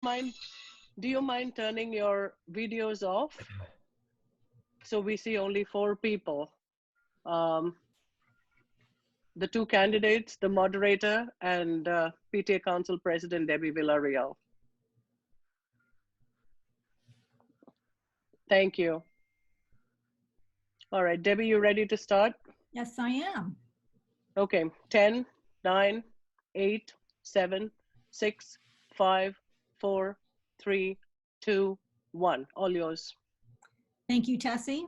mind turning your videos off? So we see only 4 people. The 2 candidates, the moderator, and PTA Council President Debbie Villarreal. Thank you. All right, Debbie, you ready to start? Yes, I am. Okay, 10, 9, 8, 7, 6, 5, 4, 3, 2, 1. All yours. Thank you, Tessie.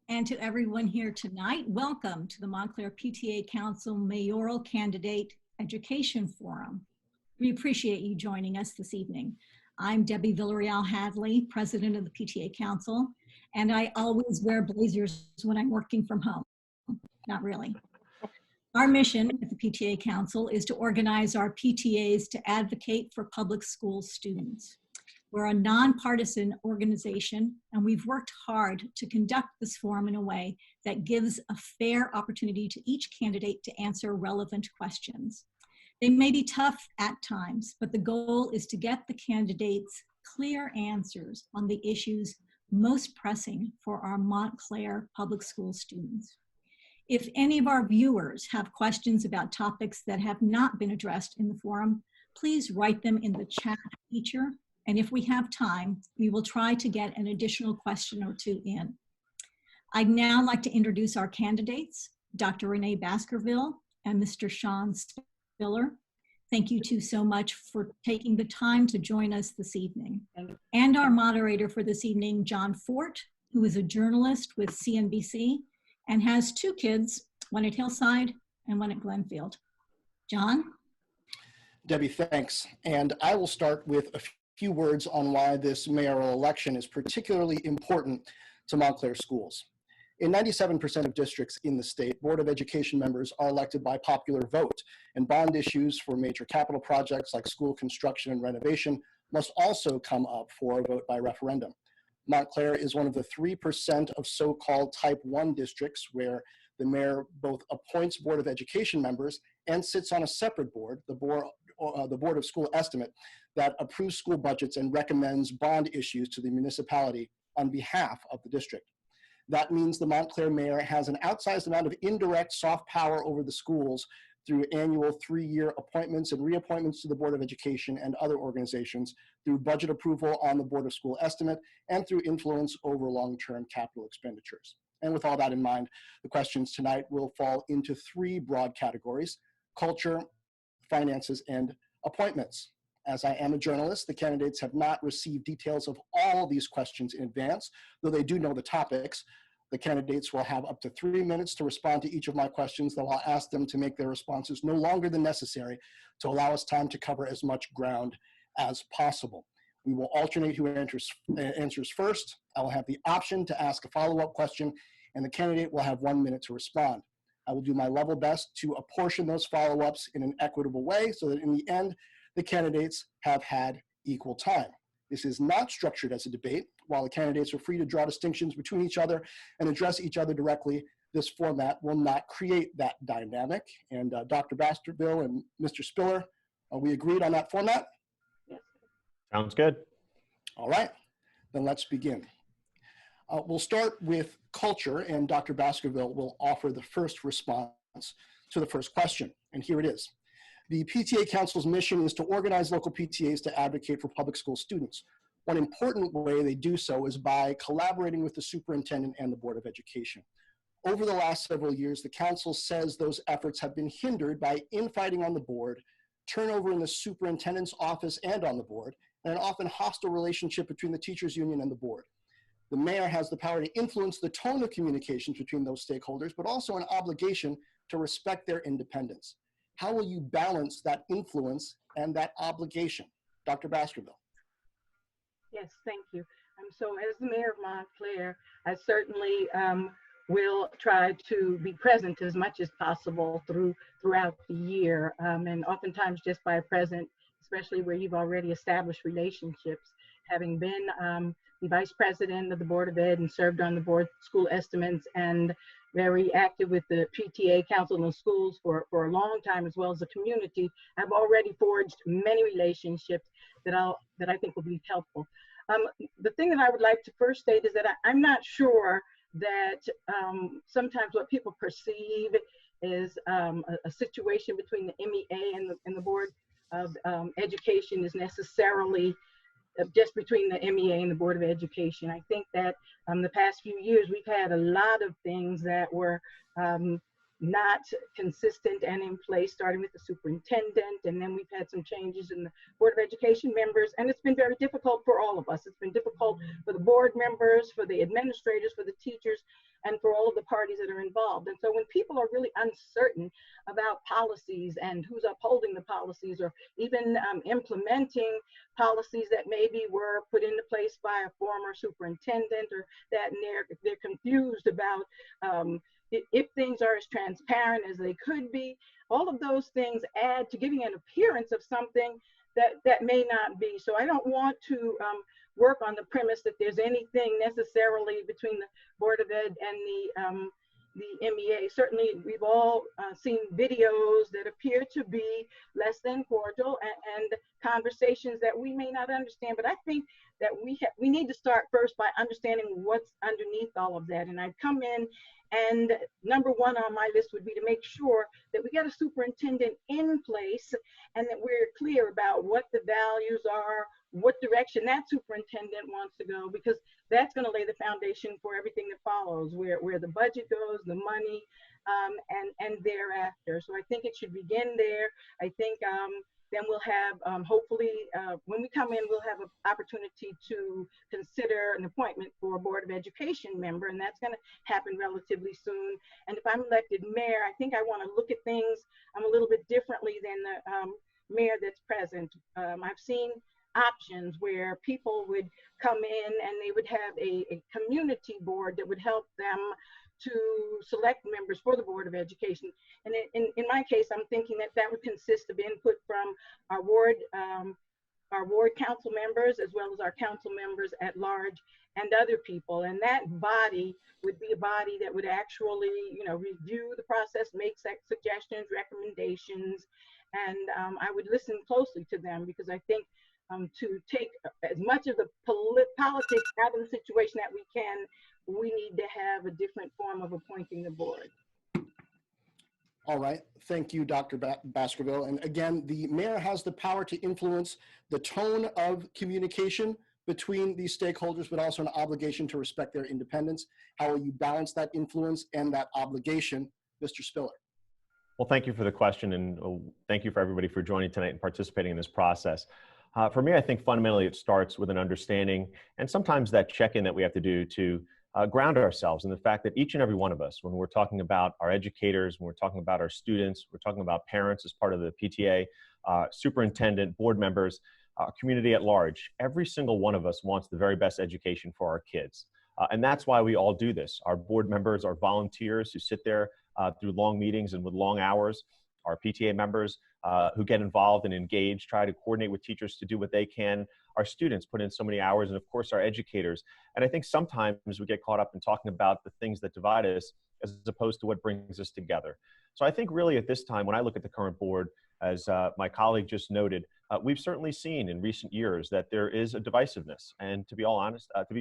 And to everyone here tonight, welcome to the Montclair PTA Council Mayoral Candidate Education Forum. We appreciate you joining us this evening. I'm Debbie Villarreal Hadley, President of the PTA Council, and I always wear blazers when I'm working from home. Not really. Our mission at the PTA Council is to organize our PTAs to advocate for public school students. We're a nonpartisan organization, and we've worked hard to conduct this forum in a way that gives a fair opportunity to each candidate to answer relevant questions. They may be tough at times, but the goal is to get the candidates clear answers on the issues most pressing for our Montclair public school students. If any of our viewers have questions about topics that have not been addressed in the forum, please write them in the chat feature. And if we have time, we will try to get an additional question or 2 in. I'd now like to introduce our candidates, Dr. Renee Baskerville and Mr. Sean Spiller. Thank you 2 so much for taking the time to join us this evening. And our moderator for this evening, Jon Fortt, who is a journalist with CNBC and has 2 kids, one at Hillside and one at Glenfield. John? Debbie, thanks. And I will start with a few words on why this mayoral election is particularly important to Montclair schools. In 97% of districts in the state, Board of Education members are elected by popular vote, and bond issues for major capital projects like school construction and renovation must also come up for a vote by referendum. Montclair is one of the 3% of so-called type 1 districts where the mayor both appoints Board of Education members and sits on a separate board, the Board of School Estimate, that approves school budgets and recommends bond issues to the municipality on behalf of the district. That means the Montclair mayor has an outsized amount of indirect soft power over the schools through annual 3-year appointments and reappointments to the Board of Education and other organizations, through budget approval on the Board of School Estimate, and through influence over long-term capital expenditures. And with all that in mind, the questions tonight will fall into 3 broad categories: culture, finances, and appointments. As I am a journalist, the candidates have not received details of all these questions in advance, though they do know the topics. The candidates will have up to 3 minutes to respond to each of my questions, though I'll ask them to make their responses no longer than necessary to allow us time to cover as much ground as possible. We will alternate who answers first. I will have the option to ask a follow-up question, and the candidate will have 1 minute to respond. I will do my level best to apportion those follow-ups in an equitable way so that in the end, the candidates have had equal time. This is not structured as a debate. While the candidates are free to draw distinctions between each other and address each other directly, this format will not create that dynamic. And Dr. Baskerville and Mr. Spiller, are we agreed on that format? Sounds good. All right, then let's begin. We'll start with culture, and Dr. Baskerville will offer the first response to the first question, and here it is. The PTA Council's mission is to organize local PTAs to advocate for public school students. One important way they do so is by collaborating with the superintendent and the Board of Education. Over the last several years, the council says those efforts have been hindered by infighting on the board, turnover in the superintendent's office and on the board, and an often hostile relationship between the teachers union and the board. The mayor has the power to influence the tone of communications between those stakeholders, but also an obligation to respect their independence. How will you balance that influence and that obligation? Dr. Baskerville. Yes, thank you. So as the mayor of Montclair, I certainly will try to be present as much as possible throughout the year, and oftentimes just by present, especially where you've already established relationships. Having been the vice president of the Board of Ed and served on the board school estimates and very active with the PTA Council in schools for a long time, as well as the community. I've already forged many relationships that I think will be helpful. The thing that I would like to first state is that I'm not sure that sometimes what people perceive is a situation between the MEA and the Board of Education is necessarily just between the MEA and the Board of Education. I think that the past few years we've had a lot of things that were not consistent and in place, starting with the superintendent, and then we've had some changes in the Board of Education members, and it's been very difficult for all of us. It's been difficult for the board members, for the administrators, for the teachers, and for all of the parties that are involved. And so when people are really uncertain about policies and who's upholding the policies, or even implementing policies that maybe were put into place by a former superintendent, or that they're confused about if things are as transparent as they could be, all of those things add to giving an appearance of something that may not be. So I don't want to work on the premise that there's anything necessarily between the Board of Ed and the MEA. Certainly, we've all seen videos that appear to be less than cordial and conversations that we may not understand. But I think that we need to start first by understanding what's underneath all of that. And I'd come in, and number one on my list would be to make sure that we get a superintendent in place and that we're clear about what the values are, what direction that superintendent wants to go, because that's going to lay the foundation for everything that follows, where the budget goes, the money, and thereafter. So I think it should begin there. I think then we'll have, hopefully, when we come in, we'll have an opportunity to consider an appointment for a Board of Education member, and that's going to happen relatively soon. And if I'm elected mayor, I think I want to look at things a little bit differently than the mayor that's present. I've seen options where people would come in and they would have a community board that would help them to select members for the Board of Education. And in my case, I'm thinking that would consist of input from our ward council members, as well as our council members at large and other people. And that body would be a body that would actually, review the process, make suggestions, recommendations, and I would listen closely to them, because I think to take as much of the politics out of the situation that we can, we need to have a different form of appointing the board. All right, thank you, Dr. Baskerville. And again, the mayor has the power to influence the tone of communication between these stakeholders, but also an obligation to respect their independence. How will you balance that influence and that obligation, Mr. Spiller? Well, thank you for the question, and thank you for everybody for joining tonight and participating in this process. For me, I think fundamentally it starts with an understanding, and sometimes that check-in that we have to do to ground ourselves in the fact that each and every one of us, when we're talking about our educators, when we're talking about our students, we're talking about parents as part of the PTA, superintendent, board members, community at large, every single one of us wants the very best education for our kids. And that's why we all do this. Our board members are volunteers who sit there through long meetings and with long hours. Our PTA members who get involved and engage, try to coordinate with teachers to do what they can. Our students put in so many hours, and of course our educators. And I think sometimes we get caught up in talking about the things that divide us as opposed to what brings us together. So I think really at this time, when I look at the current board, as my colleague just noted, we've certainly seen in recent years that there is a divisiveness. And to be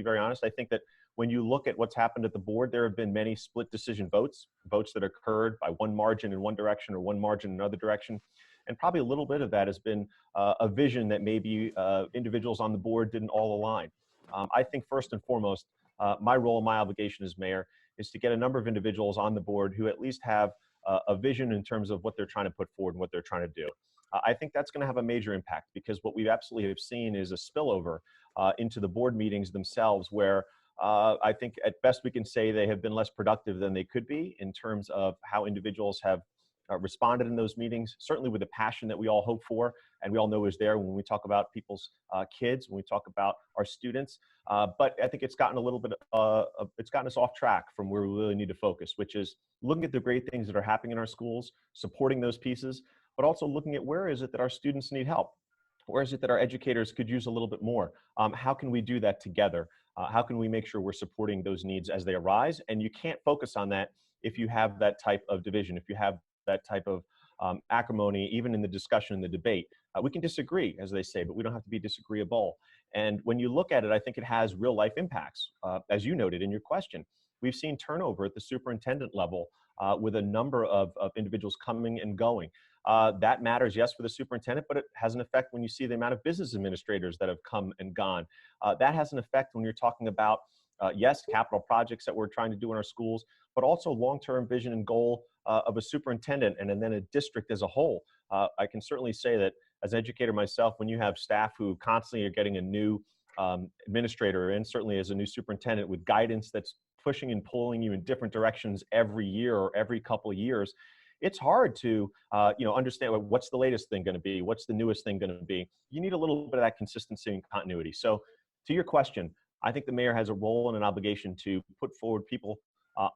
very honest, I think that when you look at what's happened at the board, there have been many split decision votes that occurred by one margin in one direction or one margin in another direction. And probably a little bit of that has been a vision that maybe individuals on the board didn't all align. I think first and foremost, my role and my obligation as mayor is to get a number of individuals on the board who at least have a vision in terms of what they're trying to put forward and what they're trying to do. I think that's going to have a major impact, because what we absolutely have seen is a spillover into the board meetings themselves, where I think at best we can say they have been less productive than they could be in terms of how individuals have responded in those meetings, certainly with the passion that we all hope for and we all know is there when we talk about people's kids, when we talk about our students. But I think it's gotten a little bit, it's gotten us off track from where we really need to focus, which is looking at the great things that are happening in our schools, supporting those pieces, but also looking at where is it that our students need help? Where is it that our educators could use a little bit more? How can we do that together? How can we make sure we're supporting those needs as they arise? And you can't focus on that if you have that type of division, if you have that type of acrimony, even in the discussion, in the debate. We can disagree, as they say, but we don't have to be disagreeable. And when you look at it, I think it has real life impacts. As you noted in your question, we've seen turnover at the superintendent level with a number of individuals coming and going. That matters, yes, for the superintendent, but it has an effect when you see the amount of business administrators that have come and gone. That has an effect when you're talking about, yes, capital projects that we're trying to do in our schools, but also long-term vision and goal of a superintendent and then a district as a whole. I can certainly say that as an educator myself, when you have staff who constantly are getting a new administrator and certainly as a new superintendent with guidance that's pushing and pulling you in different directions every year or every couple of years, it's hard to understand what's the latest thing going to be, what's the newest thing going to be. You need a little bit of that consistency and continuity. So to your question, I think the mayor has a role and an obligation to put forward people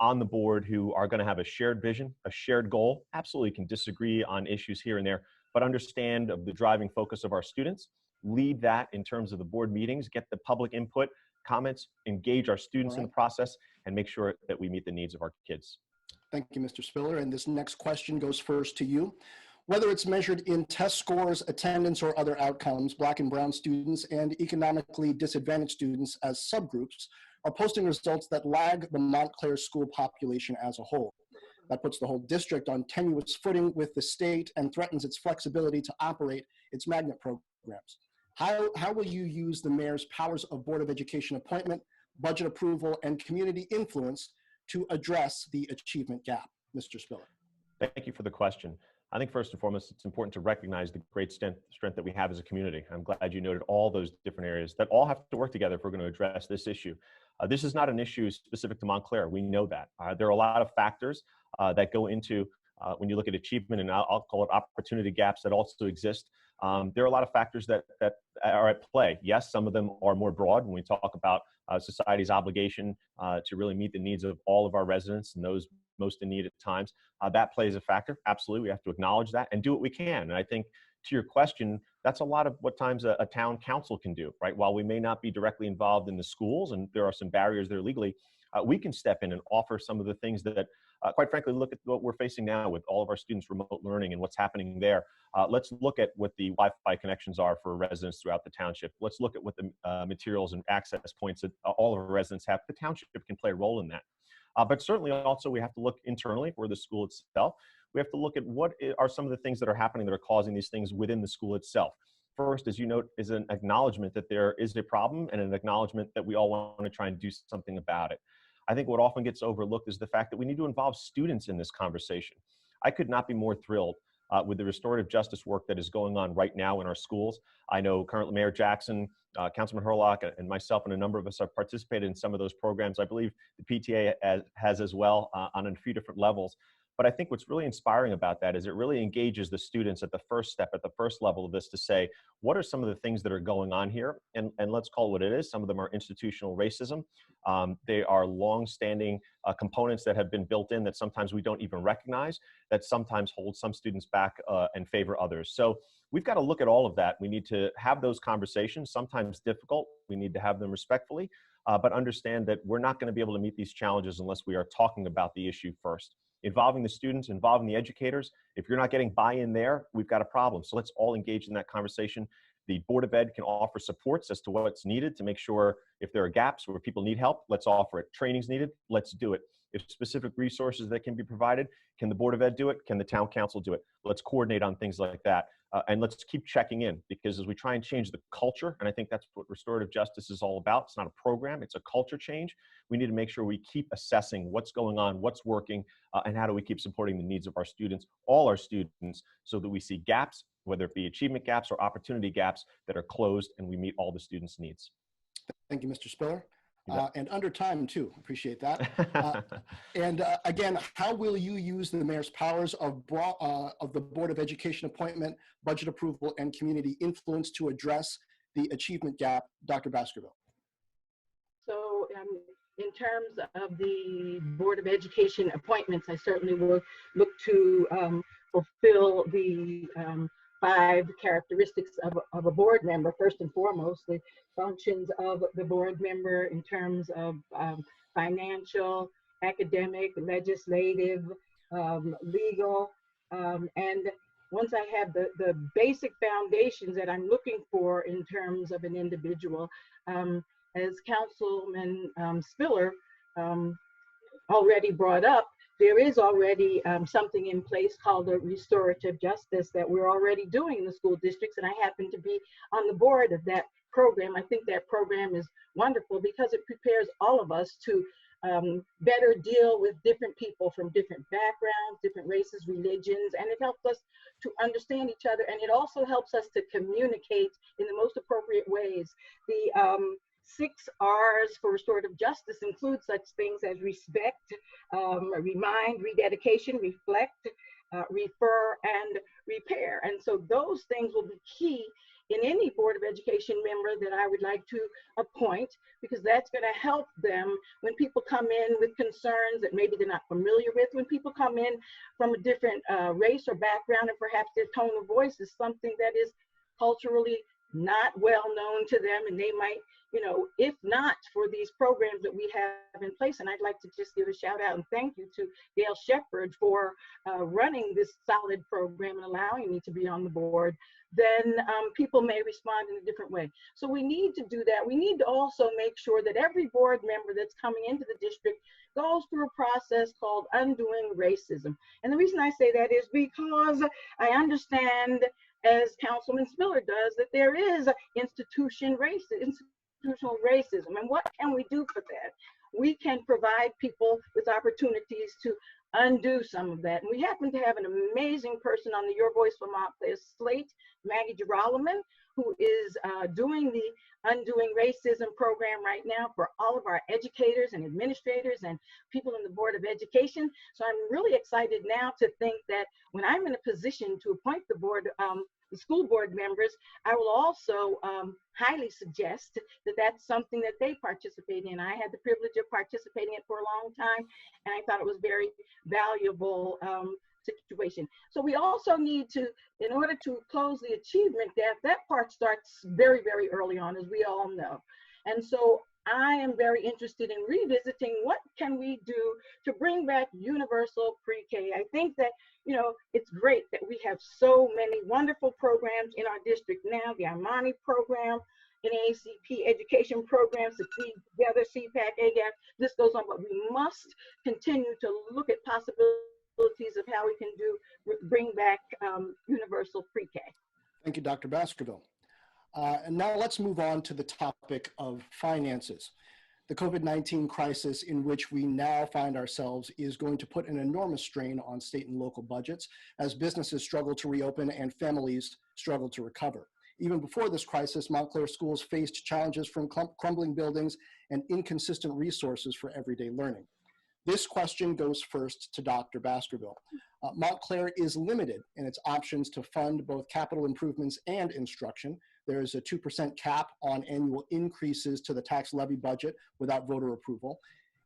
on the board who are going to have a shared vision, a shared goal. Absolutely can disagree on issues here and there, but understand of the driving focus of our students, lead that in terms of the board meetings, get the public input, comments, engage our students in the process, and make sure that we meet the needs of our kids. Thank you, Mr. Spiller. And this next question goes first to you. Whether it's measured in test scores, attendance, or other outcomes, Black and Brown students and economically disadvantaged students as subgroups are posting results that lag the Montclair school population as a whole. That puts the whole district on tenuous footing with the state and threatens its flexibility to operate its magnet programs. How will you use the mayor's powers of Board of Education appointment, budget approval, and community influence to address the achievement gap? Mr. Spiller. Thank you for the question. I think first and foremost, it's important to recognize the great strength that we have as a community. I'm glad you noted all those different areas that all have to work together if we're going to address this issue. This is not an issue specific to Montclair. We know that. There are a lot of factors that go into when you look at achievement, and I'll call it opportunity gaps that also exist. There are a lot of factors that are at play. Yes, some of them are more broad when we talk about society's obligation to really meet the needs of all of our residents and those most in need at times. That plays a factor. Absolutely, we have to acknowledge that and do what we can. And I think to your question, that's a lot of what times a town council can do, right? While we may not be directly involved in the schools and there are some barriers there legally, we can step in and offer some of the things that, quite frankly, look at what we're facing now with all of our students remote learning and what's happening there. Let's look at what the Wi-Fi connections are for residents throughout the township. Let's look at what the materials and access points that all of our residents have. The township can play a role in that. But certainly also we have to look internally for the school itself. We have to look at what are some of the things that are happening that are causing these things within the school itself. First, as you note, is an acknowledgement that there is a problem and an acknowledgement that we all want to try and do something about it. I think what often gets overlooked is the fact that we need to involve students in this conversation. I could not be more thrilled with the restorative justice work that is going on right now in our schools. I know currently Mayor Jackson, Councilman Herlock, and myself and a number of us have participated in some of those programs. I believe the PTA has as well on a few different levels. But I think what's really inspiring about that is it really engages the students at the first step, at the first level of this to say, what are some of the things that are going on here? And let's call it what it is. Some of them are institutional racism. They are long-standing components that have been built in that sometimes we don't even recognize, that sometimes hold some students back and favor others. So we've got to look at all of that. We need to have those conversations, sometimes difficult. We need to have them respectfully, but understand that we're not going to be able to meet these challenges unless we are talking about the issue first. Involving the students, involving the educators. If you're not getting buy-in there, we've got a problem. So let's all engage in that conversation. The Board of Ed can offer supports as to what's needed to make sure if there are gaps where people need help, let's offer it. Training's needed, let's do it. If specific resources that can be provided, can the Board of Ed do it? Can the town council do it? Let's coordinate on things like that. And let's keep checking in, because as we try and change the culture, and I think that's what restorative justice is all about. It's not a program, it's a culture change. We need to make sure we keep assessing what's going on, what's working, and how do we keep supporting the needs of our students, all our students, so that we see gaps, whether it be achievement gaps or opportunity gaps, that are closed and we meet all the students' needs. Thank you, Mr. Spiller. And under time too, appreciate that. Again, how will you use the mayor's powers of the Board of Education appointment, budget approval, and community influence to address the achievement gap, Dr. Baskerville? So in terms of the Board of Education appointments, I certainly will look to fulfill the 5 characteristics of a board member. First and foremost, the functions of the board member in terms of financial academic, legislative, legal, and once I have the basic foundations that I'm looking for in terms of an individual, as Councilman Spiller already brought up, there is already something in place called a restorative justice that we're already doing in the school districts, and I happen to be on the board of that program. I think that program is wonderful because it prepares all of us to better deal with different people from different backgrounds, different races, religions, and it helps us to understand each other, and it also helps us to communicate in the most appropriate ways. The 6 R's for restorative justice include such things as respect, remind, rededication, reflect, refer, and repair. And so those things will be key in any Board of Education member that I would like to appoint, because that's going to help them when people come in with concerns that maybe they're not familiar with, when people come in from a different race or background, and perhaps their tone of voice is something that is culturally not well known to them, and they might, you know, if not for these programs that we have in place, and I'd like to just give a shout out and thank you to Gail Shepard for running this solid program and allowing me to be on the board, then people may respond in a different way. So we need to do that. We need to also make sure that every board member that's coming into the district goes through a process called undoing racism. And the reason I say that is because I understand, as Councilman Spiller does, that there is institutional racism. And what can we do for that? We can provide people with opportunities to undo some of that. And we happen to have an amazing person on the Your Voice for Montclair slate, Maggie Girolman, who is doing the Undoing Racism program right now for all of our educators and administrators and people in the Board of Education. So I'm really excited now to think that when I'm in a position to appoint the board, the school board members, I will also highly suggest that that's something that they participate in. I had the privilege of participating in it for a long time, and I thought it was very valuable situation. So we also need to, in order to close the achievement gap, that part starts very, very early on, as we all know. And so I am very interested in revisiting what can we do to bring back universal pre-K. I think that, you know, it's great that we have so many wonderful programs in our district now, the Armani program, NAACP education programs, Succeed Together, CPAC, AGAP, this goes on, but we must continue to look at possibilities of how we can bring back universal pre-K. Thank you, Dr. Baskerville. And now let's move on to the topic of finances. The COVID-19 crisis in which we now find ourselves is going to put an enormous strain on state and local budgets as businesses struggle to reopen and families struggle to recover. Even before this crisis, Montclair schools faced challenges from crumbling buildings and inconsistent resources for everyday learning. This question goes first to Dr. Baskerville. Montclair is limited in its options to fund both capital improvements and instruction. There is a 2% cap on annual increases to the tax levy budget without voter approval.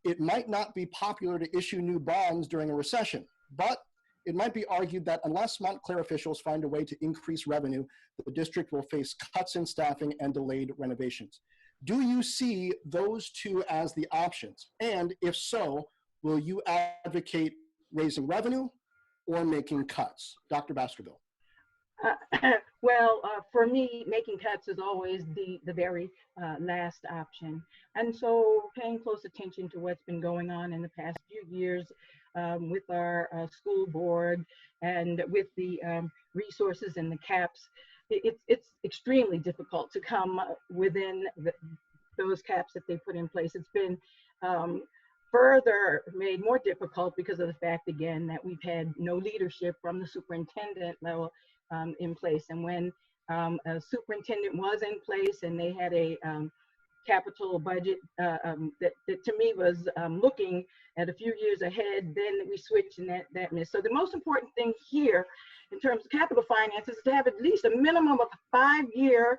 It might not be popular to issue new bonds during a recession, but it might be argued that unless Montclair officials find a way to increase revenue, the district will face cuts in staffing and delayed renovations. Do you see those two as the options? And if so, will you advocate raising revenue or making cuts? Dr. Baskerville. For me, making cuts is always the very last option. And so paying close attention to what's been going on in the past few years with our school board and with the resources and the caps, it's extremely difficult to come within those caps that they put in place. It's been further made more difficult because of the fact, again, that we've had no leadership from the superintendent level in place. And when a superintendent was in place and they had a capital budget that to me was looking at a few years ahead, then we switched and that missed. So the most important thing here in terms of capital finances is to have at least a minimum of a 5-year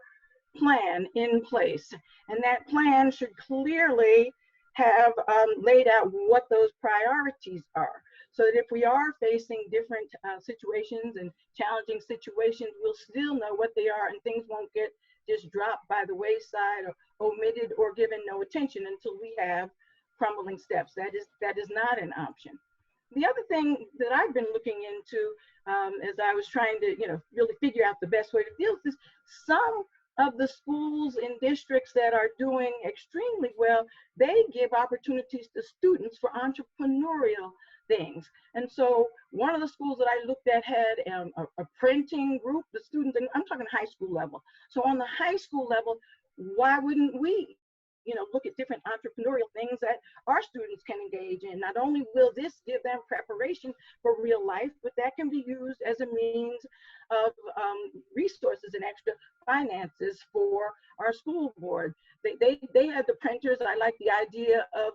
plan in place. And that plan should clearly have laid out what those priorities are, so that if we are facing different situations and challenging situations, we'll still know what they are and things won't get just dropped by the wayside or omitted or given no attention until we have crumbling steps. That is not an option. The other thing that I've been looking into as I was trying to, really figure out the best way to deal with this, some of the schools in districts that are doing extremely well, they give opportunities to students for entrepreneurial things. And so one of the schools that I looked at had a printing group, the students, and I'm talking high school level. So on the high school level, why wouldn't we look at different entrepreneurial things that our students can engage in? Not only will this give them preparation for real life, but that can be used as a means of resources and extra finances for our school board. They had the printers. I like the idea of,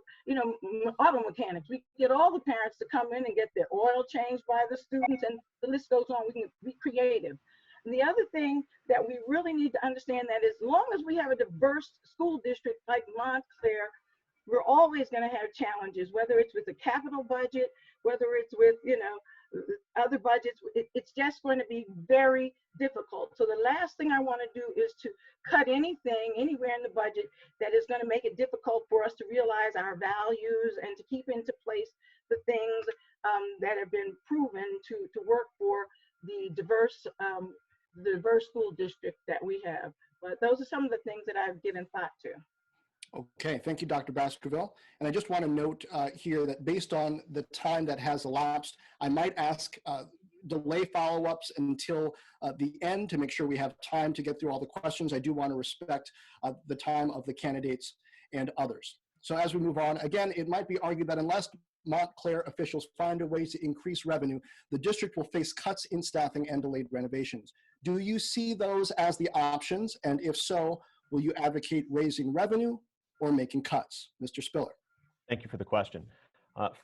auto mechanics. We get all the parents to come in and get their oil changed by the students, and the list goes on. We can be creative. And the other thing that we really need to understand that as long as we have a diverse school district like Montclair, we're always going to have challenges, whether it's with the capital budget, whether it's with, other budgets. It's just going to be very difficult. So the last thing I want to do is to cut anything anywhere in the budget that is going to make it difficult for us to realize our values and to keep into place the things that have been proven to work for the diverse school district that we have. But those are some of the things that I've given thought to. Okay, thank you, Dr. Baskerville. And I just want to note here that based on the time that has elapsed, I might ask delay follow-ups until the end to make sure we have time to get through all the questions. I do want to respect the time of the candidates and others. So as we move on, again, it might be argued that unless Montclair officials find a way to increase revenue, the district will face cuts in staffing and delayed renovations. Do you see those as the options? And if so, will you advocate raising revenue or making cuts? Mr. Spiller. Thank you for the question.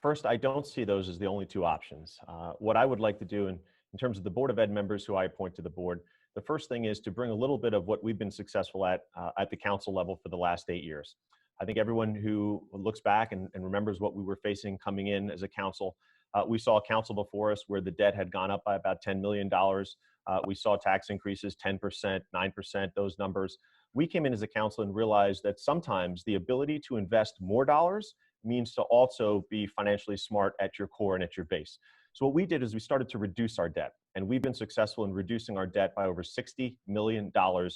First, I don't see those as the only two options. What I would like to do in terms of the Board of Ed members who I appoint to the board, the first thing is to bring a little bit of what we've been successful at the council level for the last 8 years. I think everyone who looks back and remembers what we were facing coming in as a council, we saw a council before us where the debt had gone up by about $10 million. We saw tax increases, 10%, 9%, those numbers. We came in as a council and realized that sometimes the ability to invest more dollars means to also be financially smart at your core and at your base. So what we did is we started to reduce our debt, and we've been successful in reducing our debt by over $60 million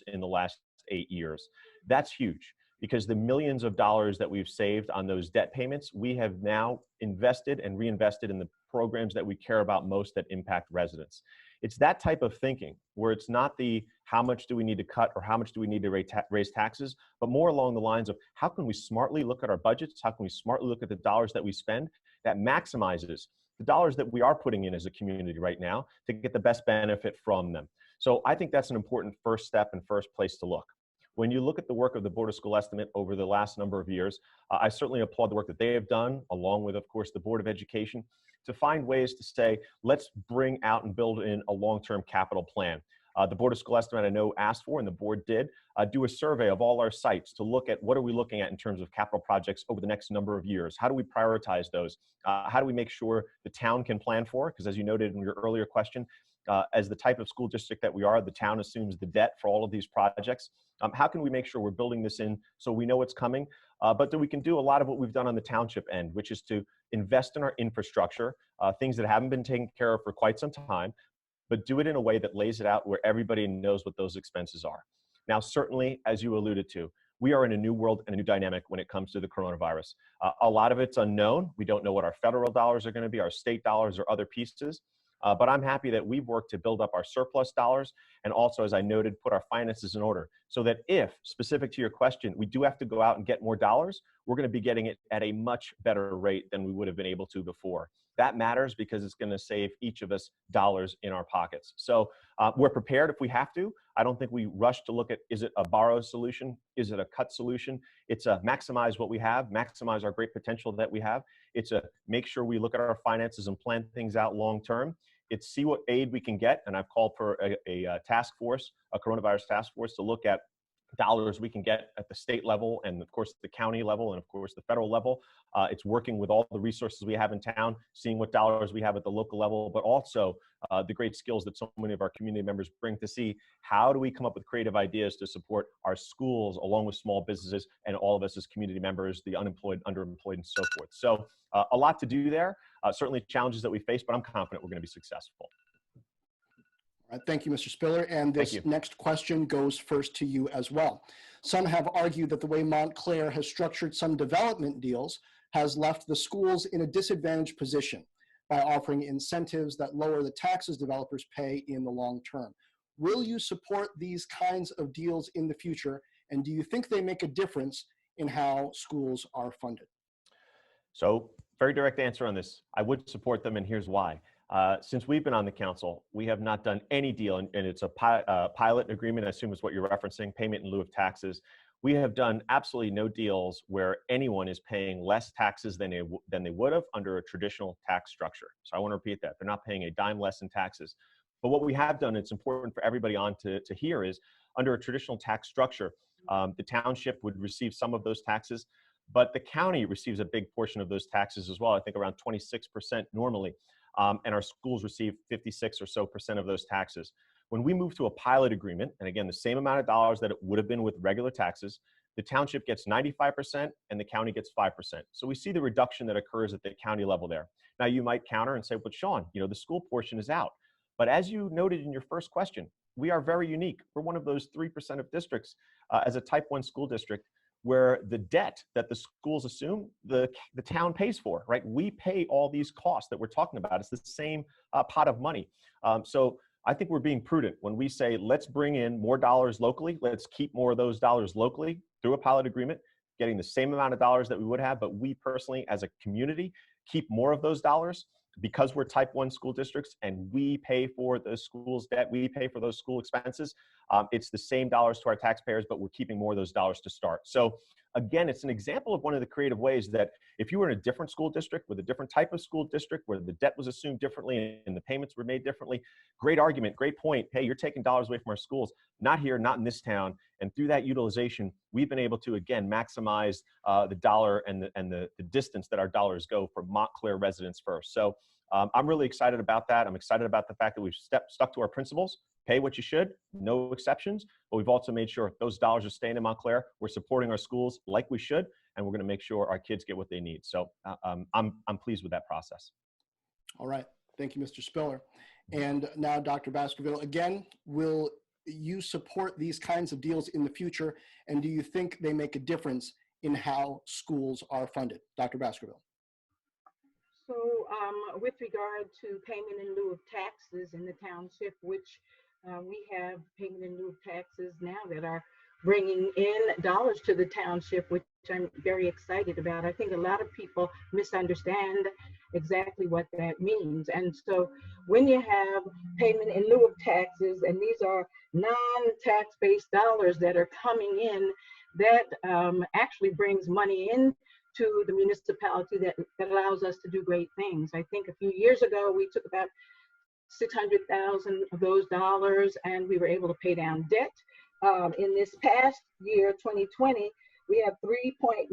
in the last 8 years. That's huge, because the millions of dollars that we've saved on those debt payments, we have now invested and reinvested in the programs that we care about most that impact residents. It's that type of thinking where it's not the how much do we need to cut or how much do we need to raise taxes, but more along the lines of how can we smartly look at our budgets, how can we smartly look at the dollars that we spend that maximizes the dollars that we are putting in as a community right now to get the best benefit from them. So I think that's an important first step and first place to look. When you look at the work of the Board of School Estimate over the last number of years, I certainly applaud the work that they have done, along with, of course, the Board of Education, to find ways to say, let's bring out and build in a long-term capital plan. The Board of School Estimate, I know, asked for, and the board did, do a survey of all our sites to look at what are we looking at in terms of capital projects over the next number of years. How do we prioritize those? How do we make sure the town can plan for? Because as you noted in your earlier question, as the type of school district that we are, the town assumes the debt for all of these projects. How can we make sure we're building this in so we know what's coming, but that we can do a lot of what we've done on the township end, which is to invest in our infrastructure, things that haven't been taken care of for quite some time, but do it in a way that lays it out where everybody knows what those expenses are. Now, certainly, as you alluded to, we are in a new world and a new dynamic when it comes to the coronavirus. A lot of it's unknown. We don't know what our federal dollars are going to be, our state dollars, or other pieces. But I'm happy that we've worked to build up our surplus dollars and also, as I noted, put our finances in order so that if, specific to your question, we do have to go out and get more dollars, we're going to be getting it at a much better rate than we would have been able to before. That matters because it's going to save each of us dollars in our pockets. So we're prepared if we have to. I don't think we rush to look at, is it a borrow solution? Is it a cut solution? It's a maximize what we have, maximize our great potential that we have. It's a make sure we look at our finances and plan things out long term. It's see what aid we can get. And I've called for a task force, a coronavirus task force, to look at dollars we can get at the state level and of course the county level and of course the federal level. It's working with all the resources we have in town, seeing what dollars we have at the local level, but also the great skills that so many of our community members bring to see how do we come up with creative ideas to support our schools along with small businesses and all of us as community members, the unemployed, underemployed, and so forth. So a lot to do there, certainly challenges that we face, but I'm confident we're going to be successful. All right, thank you, Mr. Spiller. And this next question goes first to you as well. Some have argued that the way Montclair has structured some development deals has left the schools in a disadvantaged position by offering incentives that lower the taxes developers pay in the long term. Will you support these kinds of deals in the future? And do you think they make a difference in how schools are funded? So, very direct answer on this. I would support them, and here's why. Since we've been on the council, we have not done any deal, and it's a pilot agreement, I assume is what you're referencing, payment in lieu of taxes. We have done absolutely no deals where anyone is paying less taxes than they would have under a traditional tax structure. So I want to repeat that. They're not paying a dime less in taxes. But what we have done, it's important for everybody on to hear, is under a traditional tax structure, the township would receive some of those taxes, but the county receives a big portion of those taxes as well, I think around 26% normally. And our schools receive 56% or so of those taxes. When we move to a pilot agreement, and again, the same amount of dollars that it would have been with regular taxes, the township gets 95% and the county gets 5%. So we see the reduction that occurs at the county level there. Now you might counter and say, but Sean, the school portion is out. But as you noted in your first question, we are very unique. We're one of those 3% of districts as a type 1 school district where the debt that the schools assume, the town pays for, right? We pay all these costs that we're talking about. It's the same pot of money. So I think we're being prudent when we say, let's bring in more dollars locally. Let's keep more of those dollars locally through a pilot agreement, getting the same amount of dollars that we would have, but we personally, as a community, keep more of those dollars because we're type 1 school districts and we pay for the school's debt, we pay for those school expenses. It's the same dollars to our taxpayers, but we're keeping more of those dollars to start. So again, it's an example of one of the creative ways that if you were in a different school district with a different type of school district where the debt was assumed differently and the payments were made differently, great argument, great point. Hey, you're taking dollars away from our schools. Not here, not in this town. And through that utilization, we've been able to, again, maximize the dollar and the distance that our dollars go for Montclair residents first. So I'm really excited about that. I'm excited about the fact that we've stuck to our principles. Pay what you should, no exceptions, but we've also made sure those dollars are staying in Montclair. We're supporting our schools like we should, and we're going to make sure our kids get what they need. So I'm pleased with that process. All right. Thank you, Mr. Spiller. And now, Dr. Baskerville, again, will you support these kinds of deals in the future, and do you think they make a difference in how schools are funded? Dr. Baskerville. So with regard to payment in lieu of taxes in the township, which we have payment in lieu of taxes now that are bringing in dollars to the township, which I'm very excited about. I think a lot of people misunderstand exactly what that means. And so when you have payment in lieu of taxes, and these are non-tax-based dollars that are coming in, that actually brings money in to the municipality that allows us to do great things. I think a few years ago, we took about 600,000 of those dollars and we were able to pay down debt. In this past year, 2020, we have $3.9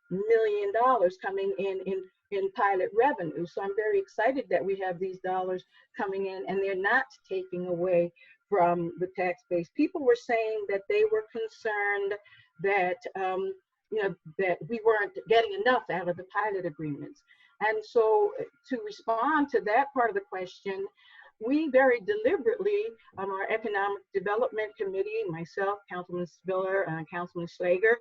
million coming in pilot revenue. So I'm very excited that we have these dollars coming in and they're not taking away from the tax base. People were saying that they were concerned that that we weren't getting enough out of the pilot agreements. And so to respond to that part of the question, we very deliberately, our Economic Development Committee, myself, Councilman Spiller, and Councilman Slager,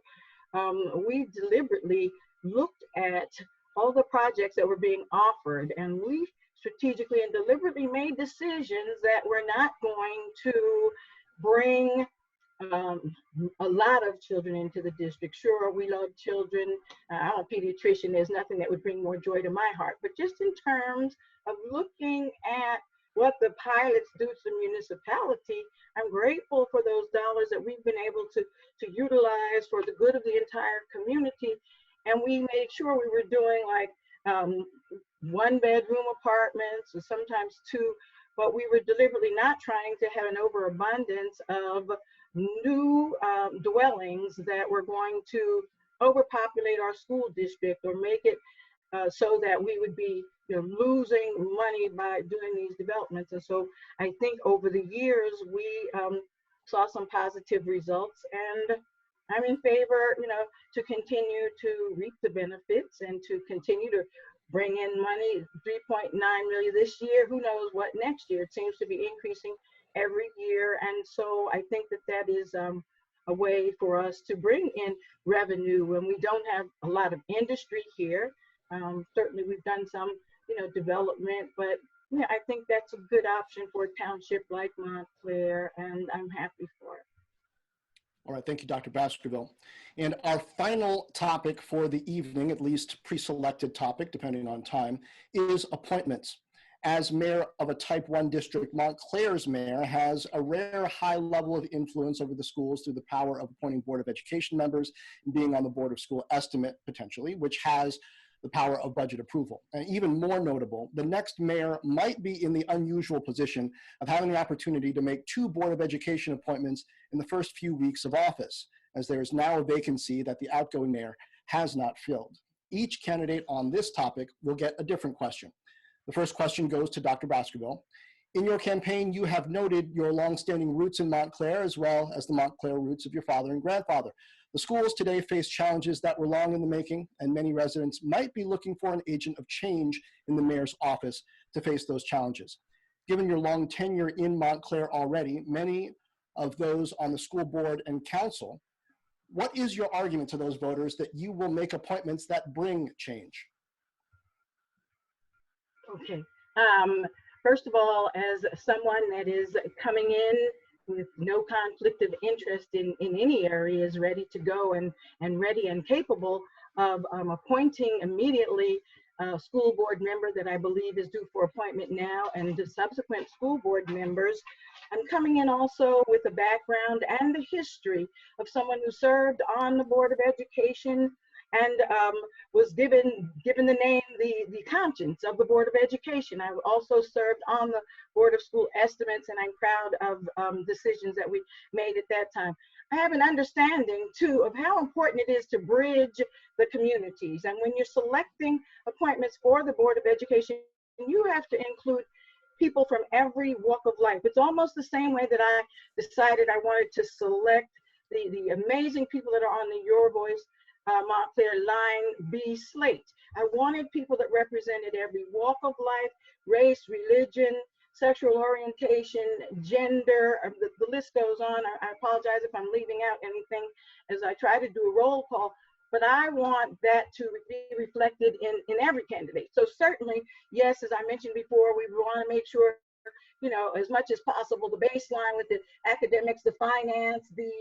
we deliberately looked at all the projects that were being offered, and we strategically and deliberately made decisions that we're not going to bring a lot of children into the district. Sure, we love children. I'm a pediatrician. There's nothing that would bring more joy to my heart. But just in terms of looking at what the pilots do to the municipality, I'm grateful for those dollars that we've been able to utilize for the good of the entire community. And we made sure we were doing like 1-bedroom apartments or sometimes 2, but we were deliberately not trying to have an overabundance of new dwellings that were going to overpopulate our school district or make it so that we would be losing money by doing these developments. And so I think over the years, we saw some positive results, and I'm in favor, to continue to reap the benefits and to continue to bring in money. 3.9 million this year, who knows what next year. It seems to be increasing every year. And so I think that that is a way for us to bring in revenue when we don't have a lot of industry here. Certainly we've done some, development, but yeah, I think that's a good option for a township like Montclair, and I'm happy for it. All right, thank you, Dr. Baskerville. And our final topic for the evening, at least pre-selected topic, depending on time, is appointments. As mayor of a type 1 district, Montclair's mayor has a rare high level of influence over the schools through the power of appointing Board of Education members and being on the Board of School Estimate, potentially, which has the power of budget approval. And even more notable, the next mayor might be in the unusual position of having the opportunity to make 2 Board of Education appointments in the first few weeks of office, as there is now a vacancy that the outgoing mayor has not filled. Each candidate on this topic will get a different question. The first question goes to Dr. Baskerville. In your campaign, you have noted your longstanding roots in Montclair, as well as the Montclair roots of your father and grandfather. The schools today face challenges that were long in the making, and many residents might be looking for an agent of change in the mayor's office to face those challenges. Given your long tenure in Montclair already, many of those on the school board and council, what is your argument to those voters that you will make appointments that bring change? Okay. First of all, as someone that is coming in with no conflict of interest in any area, is ready to go and ready and capable of appointing immediately a school board member that I believe is due for appointment now, and the subsequent school board members. I'm coming in also with a background and the history of someone who served on the Board of Education and was given the name, the conscience of the Board of Education. I also served on the Board of School Estimates, and I'm proud of decisions that we made at that time. I have an understanding too of how important it is to bridge the communities. And when you're selecting appointments for the Board of Education, you have to include people from every walk of life. It's almost the same way that I decided I wanted to select the amazing people that are on the Your Voice Montclair Line B slate. I wanted people that represented every walk of life, race, religion, sexual orientation, gender, the list goes on. I apologize if I'm leaving out anything as I try to do a roll call, but I want that to be reflected in every candidate. So certainly, yes, as I mentioned before, we want to make sure, as much as possible, the baseline with the academics, the finance, the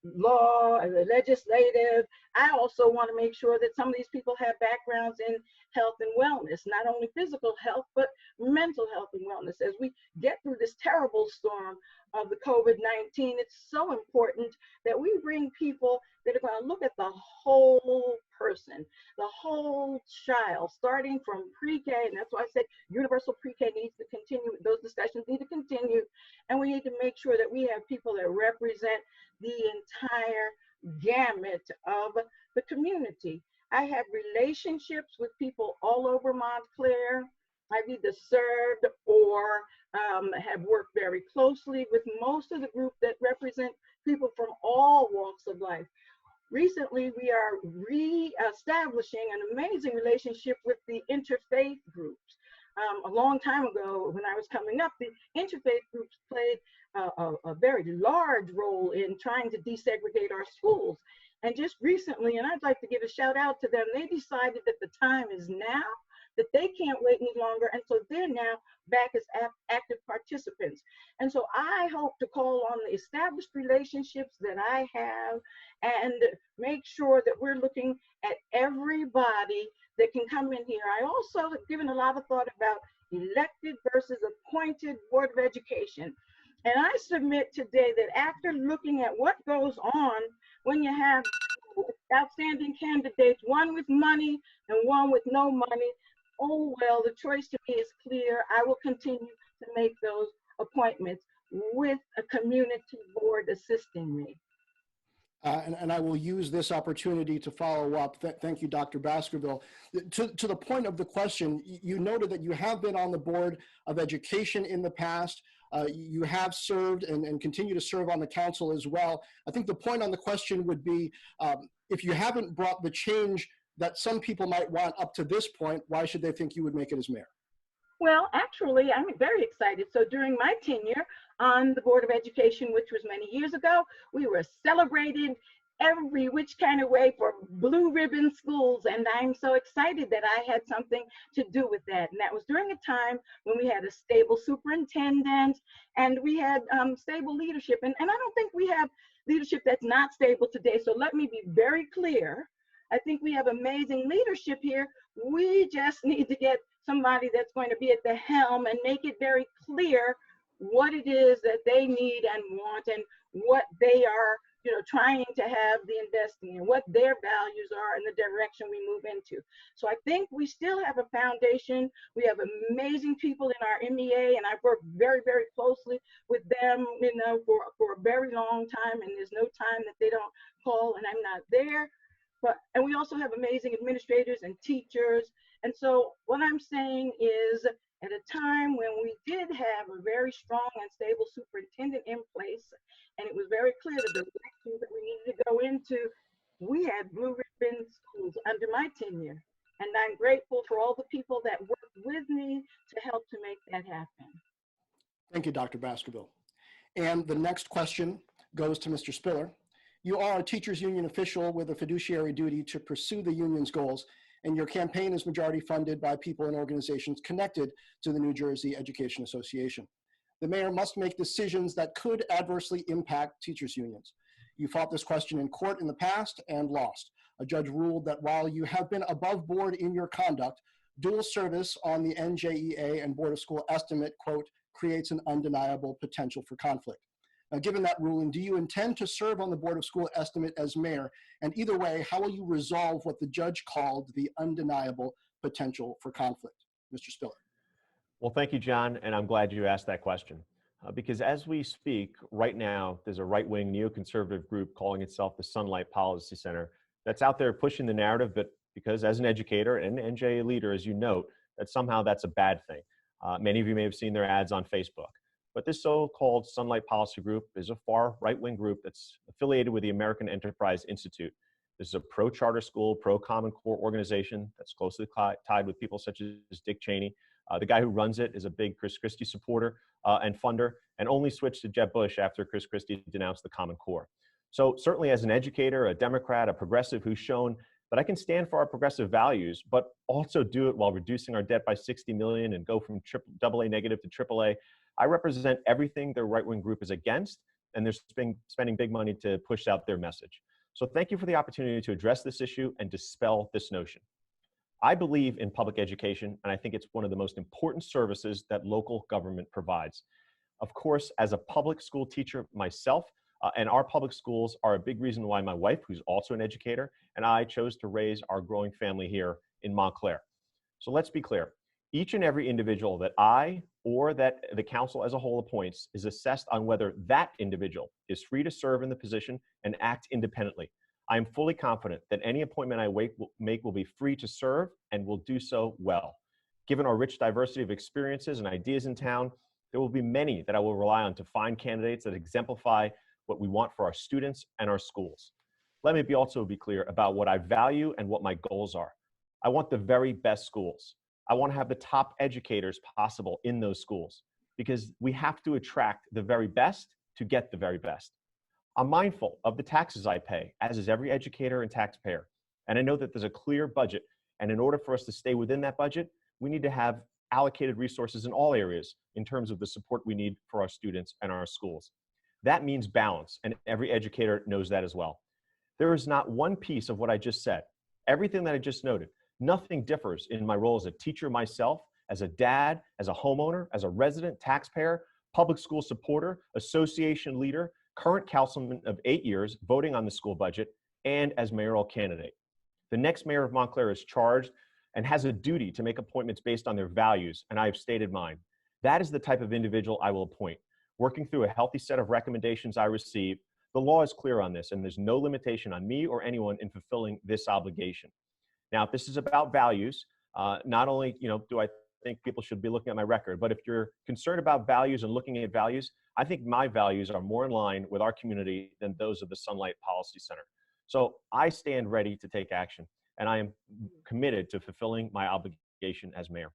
law, the legislative. I also want to make sure that some of these people have backgrounds in health and wellness, not only physical health, but mental health and wellness. As we get through this terrible storm of the COVID-19, it's so important that we bring people that are going to look at the whole person, the whole child, starting from pre-K, and that's why I said universal pre-K needs to continue, those discussions need to continue, and we need to make sure that we have people that represent the entire gamut of the community. I have relationships with people all over Montclair. I've either served or have worked very closely with most of the group that represent people from all walks of life. Recently, we are re-establishing an amazing relationship with the interfaith groups. A long time ago, when I was coming up, the interfaith groups played a very large role in trying to desegregate our schools. And just recently, and I'd like to give a shout out to them, they decided that the time is now, that they can't wait any longer. And so they're now back as active participants. And so I hope to call on the established relationships that I have and make sure that we're looking at everybody that can come in here. I also have given a lot of thought about elected versus appointed Board of Education. And I submit today that after looking at what goes on when you have outstanding candidates, one with money and one with no money, oh, well, the choice to me is clear. I will continue to make those appointments. with a community board assisting me. And I will use this opportunity to follow up. Thank you, Dr. Baskerville. To the point of the question, you noted that you have been on the Board of Education in the past. You have served and continue to serve on the council as well. I think the point on the question would be, if you haven't brought the change that some people might want up to this point, why should they think you would make it as mayor? Well, actually, I'm very excited. So during my tenure on the Board of Education, which was many years ago, we were celebrated every which kind of way for blue ribbon schools. And I'm so excited that I had something to do with that. And that was during a time when we had a stable superintendent and we had stable leadership. And I don't think we have leadership that's not stable today. So let me be very clear. I think we have amazing leadership here. We just need to get somebody that's going to be at the helm and make it very clear what it is that they need and want and what they are, trying to have the investing in, what their values are and the direction we move into. So I think we still have a foundation. We have amazing people in our MEA, and I've worked very, very closely with them, for a very long time, and there's no time that they don't call and I'm not there. And we also have amazing administrators and teachers. And so what I'm saying is, at a time when we did have a very strong and stable superintendent in place, and it was very clear the directions that we needed to go into, we had blue ribbon schools under my tenure. And I'm grateful for all the people that worked with me to help to make that happen. Thank you, Dr. Baskerville. And the next question goes to Mr. Spiller. You are a teachers union official with a fiduciary duty to pursue the union's goals, and your campaign is majority funded by people and organizations connected to the New Jersey Education Association. The mayor must make decisions that could adversely impact teachers unions. You fought this question in court in the past and lost. A judge ruled that while you have been above board in your conduct, dual service on the NJEA and Board of School estimate, quote, creates an undeniable potential for conflict. Now, given that ruling, do you intend to serve on the Board of School estimate as mayor? And either way, how will you resolve what the judge called the undeniable potential for conflict? Mr. Spiller. Well, thank you, John, and I'm glad you asked that question. Because as we speak right now, there's a right-wing neoconservative group calling itself the Sunlight Policy Center that's out there pushing the narrative, but because as an educator and an NJA leader, as you note, that somehow that's a bad thing. Many of you may have seen their ads on Facebook. But this so-called Sunlight Policy Group is a far right-wing group that's affiliated with the American Enterprise Institute. This is a pro-charter school, pro-Common Core organization that's closely tied with people such as Dick Cheney. The guy who runs it is a big Chris Christie supporter and funder, and only switched to Jeb Bush after Chris Christie denounced the Common Core. So certainly as an educator, a Democrat, a progressive who's shown that I can stand for our progressive values, but also do it while reducing our debt by $60 million and go from AA negative to AAA. I represent everything the right-wing group is against, and they're spending big money to push out their message. So thank you for the opportunity to address this issue and dispel this notion. I believe in public education, and I think it's one of the most important services that local government provides. Of course, as a public school teacher myself, and our public schools are a big reason why my wife, who's also an educator, and I chose to raise our growing family here in Montclair. So let's be clear. Each and every individual that I or that the council as a whole appoints is assessed on whether that individual is free to serve in the position and act independently. I am fully confident that any appointment I make will be free to serve and will do so well. Given our rich diversity of experiences and ideas in town, there will be many that I will rely on to find candidates that exemplify what we want for our students and our schools. Let me also be clear about what I value and what my goals are. I want the very best schools. I want to have the top educators possible in those schools because we have to attract the very best to get the very best. I'm mindful of the taxes I pay, as is every educator and taxpayer. And I know that there's a clear budget. And in order for us to stay within that budget, we need to have allocated resources in all areas in terms of the support we need for our students and our schools. That means balance, and every educator knows that as well. There is not one piece of what I just said. Everything that I just noted, nothing differs in my role as a teacher myself, as a dad, as a homeowner, as a resident, taxpayer, public school supporter, association leader, current councilman of 8 years voting on the school budget, and as mayoral candidate. The next mayor of Montclair is charged and has a duty to make appointments based on their values, and I have stated mine. That is the type of individual I will appoint. working through a healthy set of recommendations I receive. The law is clear on this, and there's no limitation on me or anyone in fulfilling this obligation. Now, if this is about values, not only do I think people should be looking at my record, but if you're concerned about values and looking at values, I think my values are more in line with our community than those of the Sunlight Policy Center. So I stand ready to take action, and I am committed to fulfilling my obligation as mayor.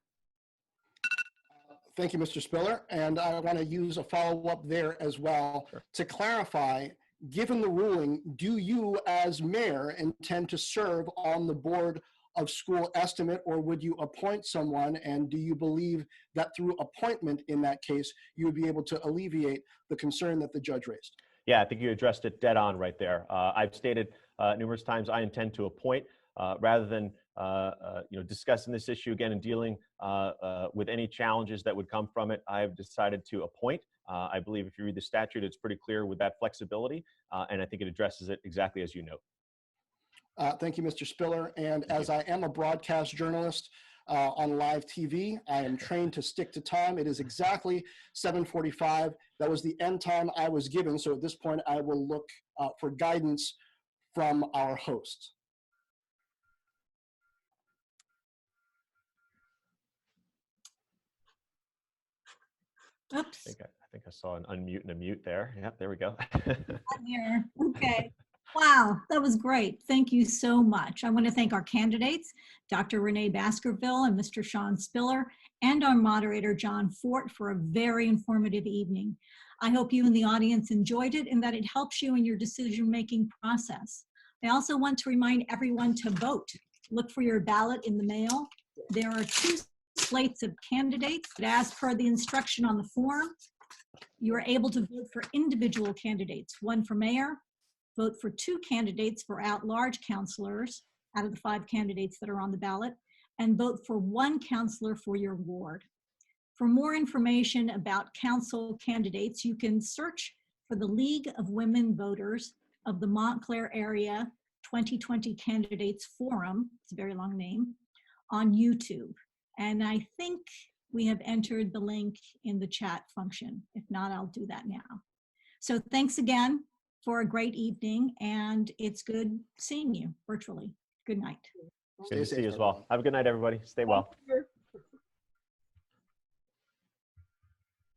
Thank you, Mr. Spiller. And I want to use a follow-up there as well. Sure. To clarify, given the ruling, do you as mayor intend to serve on the board of school estimate, or would you appoint someone? And do you believe that through appointment in that case, you would be able to alleviate the concern that the judge raised? Yeah, I think you addressed it dead on right there. I've stated numerous times I intend to appoint rather than discussing this issue again and dealing with any challenges that would come from it. I've decided to appoint. I believe if you read the statute, it's pretty clear with that flexibility, and I think it addresses it exactly as you note. Thank you, Mr. Spiller. And as I am a broadcast journalist on live TV, I am trained to stick to time. It is exactly 7:45. That was the end time I was given. So at this point, I will look for guidance from our host. Oops. I think I saw an unmute and a mute there. Yep, there we go. Here. Okay. Wow, that was great. Thank you so much. I want to thank our candidates, Dr. Renée Baskerville and Mr. Sean Spiller, and our moderator, Jon Fortt, for a very informative evening. I hope you and the audience enjoyed it and that it helps you in your decision-making process. I also want to remind everyone to vote. Look for your ballot in the mail. There are 2 slates of candidates, but as per the instruction on the form, you are able to vote for individual candidates, 1 for mayor, vote for 2 candidates for at-large counselors out of the 5 candidates that are on the ballot, and vote for 1 counselor for your ward. For more information about council candidates, you can search for the League of Women Voters of the Montclair Area 2020 Candidates Forum, it's a very long name, on YouTube. And I think we have entered the link in the chat function. If not, I'll do that now. So thanks again for a great evening, and it's good seeing you virtually. Good night. Good to see you as well. Have a good night, everybody. Stay well.